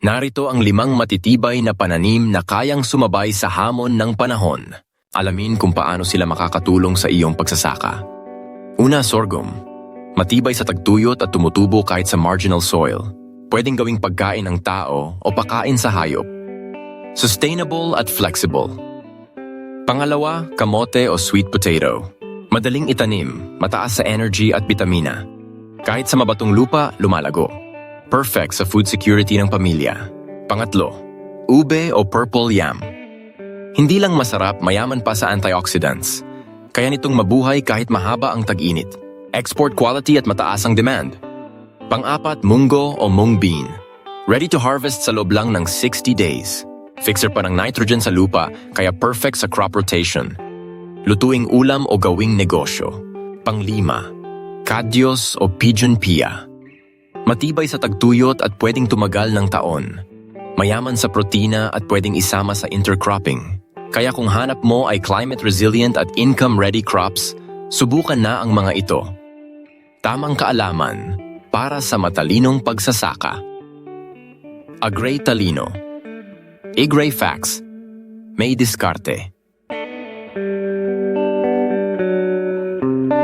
Narito ang 5 matitibay na pananim na kayang sumabay sa hamon ng panahon. Alamin kung paano sila makakatulong sa iyong pagsasaka. Una, sorghum. Matibay sa tagtuyot at tumutubo kahit sa marginal soil. Pwedeng gawing pagkain ng tao o pakain sa hayop. Sustainable at flexible. Pangalawa, kamote o sweet potato. Madaling itanim, mataas sa energy at bitamina. Kahit sa mabatong lupa, lumalago. Perfect sa food security ng pamilya. Pangatlo, ube o purple yam. Hindi lang masarap, mayaman pa sa antioxidants. Kaya nitong mabuhay kahit mahaba ang tag-init. Export quality at mataas ang demand. Pang-apat, munggo o mung bean. Ready to harvest sa loob lang ng 60 days. Fixer pa ng nitrogen sa lupa, kaya perfect sa crop rotation. Lutuing ulam o gawing negosyo. Panglima, kadyos o pigeon pea. Matibay sa tagtuyot at pwedeng tumagal ng taon. Mayaman sa protina at pwedeng isama sa intercropping. Kaya kung hanap mo ay climate resilient at income-ready crops, subukan na ang mga ito. Tamang kaalaman para sa matalinong pagsasaka. Agray Talino. Agray Facts. May diskarte.